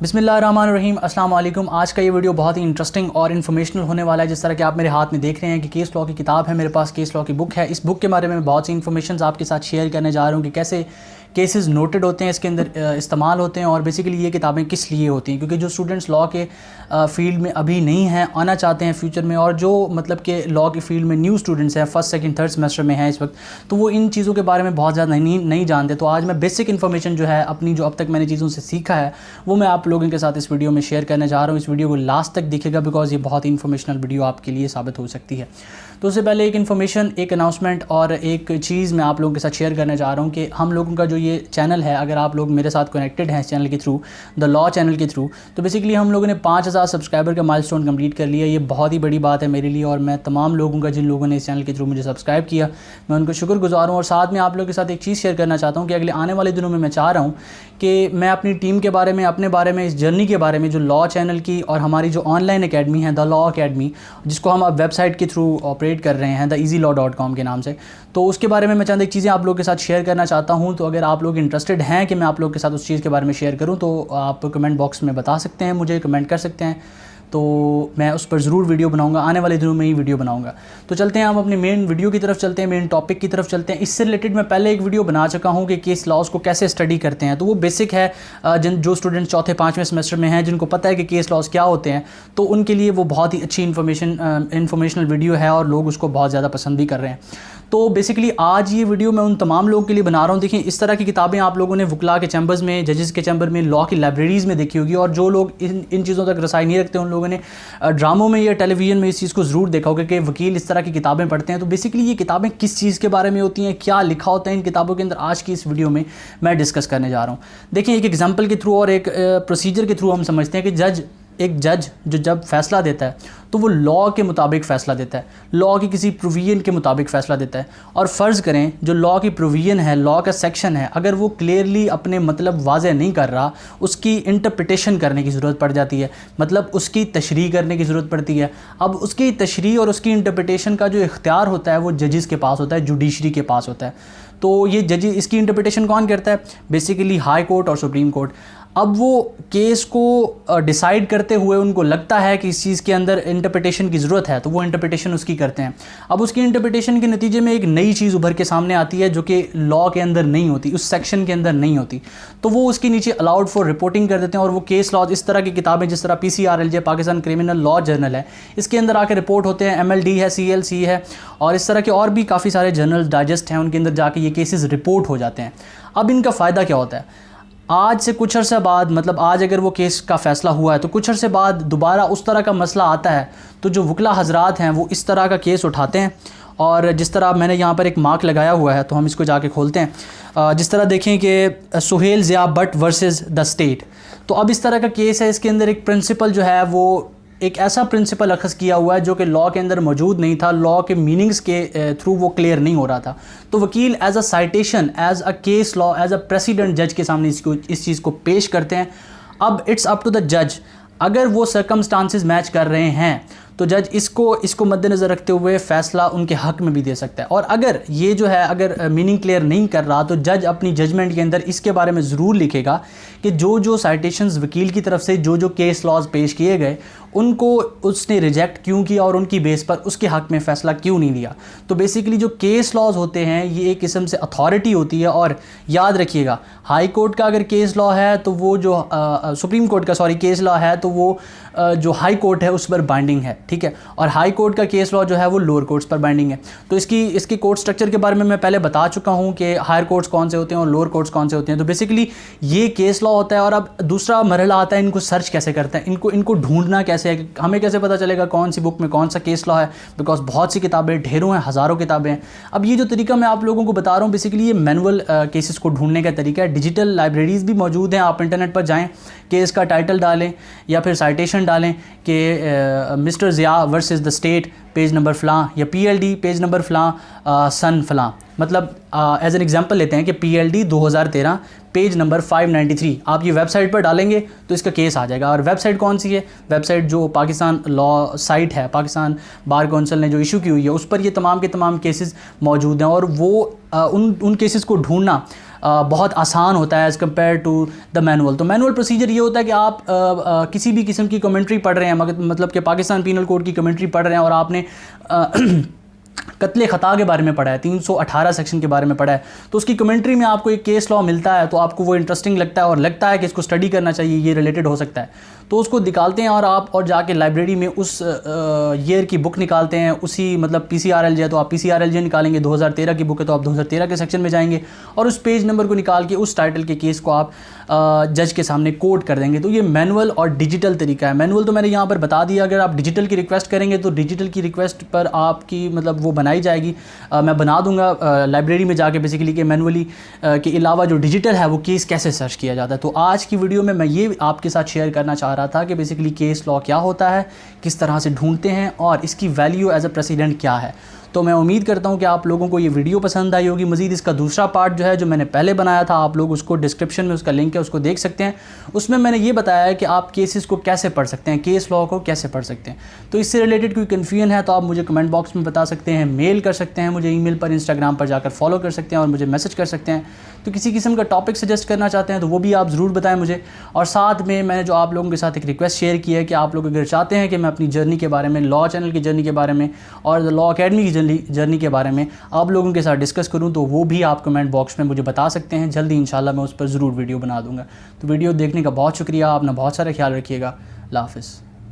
बिस्मिल्लाहिर्रहमानिर्रहीम, अस्सलाम वालेकुम। आज का ये वीडियो बहुत ही इंटरेस्टिंग और इन्फॉर्मेशनल होने वाला है। जिस तरह कि आप मेरे हाथ में देख रहे हैं कि केस लॉ की किताब है, मेरे पास केस लॉ की बुक है। इस बुक के बारे में बहुत सी इन्फॉर्मेशन आपके साथ शेयर करने जा रहा हूँ कि कैसे केसेस नोटेड होते हैं, इसके अंदर इस्तेमाल होते हैं और बेसिकली ये किताबें किस लिए होती हैं। क्योंकि जो स्टूडेंट्स लॉ के फील्ड में अभी नहीं हैं, आना चाहते हैं फ्यूचर में, और जो मतलब कि लॉ के फील्ड में न्यू स्टूडेंट्स हैं, फर्स्ट सेकंड थर्ड सेमेस्टर में हैं इस वक्त, तो वो इन चीज़ों के बारे में बहुत ज़्यादा नहीं जानते। तो आज मैं बेसिक इन्फॉर्मेशन जो है अपनी, जो अब तक मैंने चीज़ों से सीखा है, वो मैं आप लोगों के साथ इस वीडियो में शेयर करने जा रहा हूँ। इस वीडियो को लास्ट तक देखिएगा बिकॉज ये बहुत ही इन्फॉर्मेशनल वीडियो आपके लिए साबित हो सकती है। तो उससे पहले एक इन्फॉर्मेशन, एक अनाउंसमेंट और एक चीज़ मैं आप लोगों के साथ शेयर करने जा रहा हूँ कि हम लोगों का जो ये चैनल है, अगर आप लोग मेरे साथ कनेक्टेड हैं इस चैनल के थ्रू, द लॉ चैनल के थ्रू, तो बेसिकली हम लोगों ने 5000 सब्सक्राइबर का माइलस्टोन कंप्लीट कर लिया। ये बहुत ही बड़ी बात है मेरे लिए और मैं तमाम लोगों का, जिन लोगों ने इस चैनल के थ्रू मुझे सब्सक्राइब किया, मैं उनको शुक्रगुजार हूँ। और साथ में आप लोगों के साथ एक चीज़ शेयर करना चाहता हूँ कि अगले आने वाले दिनों में मैं चाह रहा हूँ कि मैं अपनी टीम के बारे में, अपने बारे में, इस जर्नी के बारे में, जो लॉ चैनल की और हमारी जो ऑनलाइन अकेडमी है, द लॉ अकेडमी, जिसको हम अब वेबसाइट के थ्रू ऑपरेट कर रहे हैं, theeasylaw.com के नाम से, तो उसके बारे में मैं चंद एक चीज़ें आप लोगों के साथ शेयर करना चाहता हूं। तो अगर आप लोग इंटरेस्टेड हैं कि मैं आप लोगों के साथ उस चीज़ के बारे में शेयर करूं, तो आप कमेंट बॉक्स में बता सकते हैं, मुझे कमेंट कर सकते हैं, तो मैं उस पर ज़रूर वीडियो बनाऊंगा। आने वाले दिनों में ही वीडियो बनाऊंगा। तो चलते हैं, हम अपने मेन वीडियो की तरफ चलते हैं, मेन टॉपिक की तरफ चलते हैं। इससे रिलेटेड मैं पहले एक वीडियो बना चुका हूं कि केस लॉज को कैसे स्टडी करते हैं, तो वो बेसिक है। जो स्टूडेंट्स चौथे पाँचवें सेमेस्टर में हैं, जिनको पता है कि केस लॉज क्या होते हैं, तो उनके लिए वो बहुत ही अच्छी इन्फॉर्मेशनल वीडियो है और लोग उसको बहुत ज़्यादा पसंद भी कर रहे हैं। तो बेसिकली आज ये वीडियो मैं उन तमाम लोगों के लिए बना रहा हूँ। देखिए, इस तरह की किताबें आप लोगों ने वकला के चैम्बर्स में, जजेस के चैम्बर में, लॉ की लाइब्रेरीज़ में देखी होगी, और जो लोग इन चीज़ों तक रसाई नहीं रखते, उन लोगों ने ड्रामों में या टेलीविज़न में इस चीज़ को ज़रूर देखा होगा कि वकील इस तरह की किताबें पढ़ते हैं। तो बेसिकली ये किताबें किस चीज़ के बारे में होती हैं, क्या लिखा होता है इन किताबों के अंदर, आज की इस वीडियो में मैं डिस्कस करने जा रहा हूँ। देखिए, एक एग्जाम्पल के थ्रू और एक प्रोसीजर के थ्रू हम समझते हैं कि एक जज जो जब फैसला देता है तो वो लॉ के मुताबिक फ़ैसला देता है, लॉ की किसी प्रोविजन के मुताबिक फ़ैसला देता है। और फ़र्ज़ करें जो लॉ की प्रोविजन है, लॉ का सेक्शन है, अगर वो क्लियरली अपने मतलब वाज़ेह नहीं कर रहा, उसकी इंटरप्रिटेशन करने की ज़रूरत पड़ जाती है, मतलब उसकी तशरीह करने की ज़रूरत पड़ती है। अब उसकी तशरीह और उसकी इंटरप्रिटेशन का जो इख्तियार होता है वो जजेस के पास होता है, जुडिशरी के पास होता है। तो ये जज, इसकी इंटरप्रिटेशन कौन करता है? बेसिकली हाई कोर्ट और सुप्रीम कोर्ट। अब वो केस को डिसाइड करते हुए उनको लगता है कि इस चीज़ के अंदर इंटरप्रिटेशन की ज़रूरत है, तो वो इंटरप्रिटेशन उसकी करते हैं। अब उसकी इंटरप्रिटेशन के नतीजे में एक नई चीज़ उभर के सामने आती है जो कि लॉ के अंदर नहीं होती, उस सेक्शन के अंदर नहीं होती, तो वो उसके नीचे अलाउड फॉर रिपोर्टिंग कर देते हैं। और वो केस लॉ, इस तरह की किताबें जिस तरह PCRLJ, Pakistan criminal law journal है, इसके अंदर आके रिपोर्ट होते हैं। MLD है, CLC है, और इस तरह के और भी काफ़ी सारे जर्नल डाइजेस्ट हैं, उनके अंदर जाके ये केसेस रिपोर्ट हो जाते हैं। अब इनका फ़ायदा क्या होता है? आज से कुछ अर्से बाद, मतलब आज अगर वो केस का फ़ैसला हुआ है तो कुछ अर्से बाद दोबारा उस तरह का मसला आता है, तो जो वकला हजरात हैं वो इस तरह का केस उठाते हैं। और जिस तरह मैंने यहाँ पर एक मार्क लगाया हुआ है, तो हम इसको जाके खोलते हैं। जिस तरह देखें कि Suhail Zia Bhatt versus the state, तो अब इस तरह का केस है। इसके अंदर एक प्रिंसिपल जो है वो एक ऐसा प्रिंसिपल अखज़ किया हुआ है जो कि लॉ के अंदर मौजूद नहीं था, लॉ के मीनिंग्स के थ्रू वो क्लियर नहीं हो रहा था। तो वकील as a citation, as a case law, as a precedent जज के सामने इस चीज़ को पेश करते हैं। अब इट्स अप टू द जज, अगर वो सर्कमस्टांसेस मैच कर रहे हैं तो जज इसको मद्देनज़र रखते हुए फ़ैसला उनके हक़ में भी दे सकता है। और अगर ये जो है, अगर मीनिंग क्लियर नहीं कर रहा, तो जज अपनी जजमेंट के अंदर इसके बारे में ज़रूर लिखेगा कि जो साइटेशंस वकील की तरफ से जो केस लॉज पेश किए गए, उनको उसने रिजेक्ट क्यों किया और उनकी बेस पर उसके हक़ में फ़ैसला क्यों नहीं दिया। तो बेसिकली जो केस लॉज होते हैं ये एक किस्म से अथॉरिटी होती है। और याद रखिएगा, हाई कोर्ट का अगर केस लॉ है तो वो जो सुप्रीम कोर्ट का केस लॉ है, तो वो जो हाई कोर्ट है उस पर बाइंडिंग है, ठीक है। और हाई कोर्ट का केस लॉ जो है वो लोअर कोर्ट्स पर बाइंडिंग है। तो इसकी कोर्ट स्ट्रक्चर के बारे में मैं पहले बता चुका हूँ कि हायर कोर्ट्स कौन से होते हैं और लोअर कोर्ट्स कौन से होते हैं। तो बेसिकली ये केस लॉ होता है। और अब दूसरा मरहला आता है, इनको सर्च कैसे करते हैं, इनको ढूंढना कैसे है, हमें कैसे पता चलेगा कौन सी बुक में कौन सा केस लॉ है, बिकॉज बहुत सी किताबें, ढेरों हैं, हज़ारों किताबें हैं। अब ये जो तरीका मैं आप लोगों को बता रहा हूँ, बेसिकली ये मैनुअल केसेस को ढूंढने का तरीका है। डिजिटल लाइब्रेरीज़ भी मौजूद हैं, आप इंटरनेट पर जाएँ, केस का टाइटल डालें या फिर साइटेशन डालें कि mister Zia versus the state, page number फ़लाँ, या PLD पेज नंबर फ़लाँ, सन फ़लाँ। मतलब एज एन एग्जांपल लेते हैं कि PLD 2013 पेज नंबर 593, आप ये वेबसाइट पर डालेंगे तो इसका केस आ जाएगा। और वेबसाइट कौन सी है? वेबसाइट जो पाकिस्तान लॉ साइट है, पाकिस्तान बार काउंसिल ने जो इशू की हुई है, उस पर ये तमाम के तमाम केसेस मौजूद हैं। और वो उन केसेस को ढूंढना बहुत आसान होता है as compare to the manual. तो मैनुअल प्रोसीजर ये होता है कि आप किसी भी किस्म की कमेंट्री पढ़ रहे हैं, मतलब कि पाकिस्तान पीनल कोड की कमेंट्री पढ़ रहे हैं और आपने कत्ले ख़ता के बारे में पढ़ा है, 318 सेक्शन के बारे में पढ़ा है, तो उसकी कमेंट्री में आपको एक केस लॉ मिलता है, तो आपको वो इंटरेस्टिंग लगता है और लगता है कि इसको स्टडी करना चाहिए, ये रिलेटेड हो सकता है, तो उसको निकालते हैं और आप और जाके लाइब्रेरी में उस ईयर की बुक निकालते हैं, उसी मतलब PCRLJ है तो आप PCRLJ निकालेंगे, 2013 की बुक है तो आप 2013 के सेक्शन में जाएंगे और उस पेज नंबर को निकाल के उस टाइटल के केस को आप जज के सामने कोट कर देंगे। तो ये मैनुअल और डिजिटल तरीका है। मैनुअल तो मैंने यहाँ पर बता दिया, अगर आप डिजिटल की रिक्वेस्ट करेंगे तो डिजिटल की रिक्वेस्ट पर आपकी मतलब वो बनाई जाएगी, मैं बना दूंगा लाइब्रेरी में जाके बेसिकली कि मैनुअली के अलावा जो डिजिटल है वो केस कैसे सर्च किया जाता है। तो आज की वीडियो में मैं ये आपके साथ शेयर करना चाह रहा था कि बेसिकली केस लॉ क्या होता है, किस तरह से ढूंढते हैं और इसकी वैल्यू एज अ प्रेसिडेंट क्या है। तो मैं उम्मीद करता हूं कि आप लोगों को ये वीडियो पसंद आई होगी। मज़ीद इसका दूसरा पार्ट जो है जो मैंने पहले बनाया था, आप लोग उसको डिस्क्रिप्शन में उसका लिंक है, उसको देख सकते हैं। उसमें मैंने ये बताया है कि आप केसेस को कैसे पढ़ सकते हैं, केस लॉ को कैसे पढ़ सकते हैं। तो इससे रिलेटेड कोई कन्फ्यूजन है तो आप मुझे कमेंट बॉक्स में बता सकते हैं, मेल कर सकते हैं मुझे ईमेल पर, इंस्टाग्राम पर जाकर फॉलो कर सकते हैं और मुझे मैसेज कर सकते हैं। तो किसी किस्म का टॉपिक सजेस्ट करना चाहते हैं तो वो भी आप ज़रूर बताएं मुझे। और साथ में मैंने जो आप लोगों के साथ एक रिक्वेस्ट शेयर की है कि आप लोग अगर चाहते हैं कि मैं अपनी जर्नी के बारे में, लॉ चैनल की जर्नी के बारे में और द लॉ अकेडमी की जर्नी के बारे में आप लोगों के साथ डिस्कस करूं, तो वो भी आप कमेंट बॉक्स में मुझे बता सकते हैं। जल्दी इंशाल्लाह मैं उस पर ज़रूर वीडियो बना दूंगा। तो वीडियो देखने का बहुत शुक्रिया, अपना बहुत सारा ख्याल रखिएगा। अल्लाह हाफ़िज़।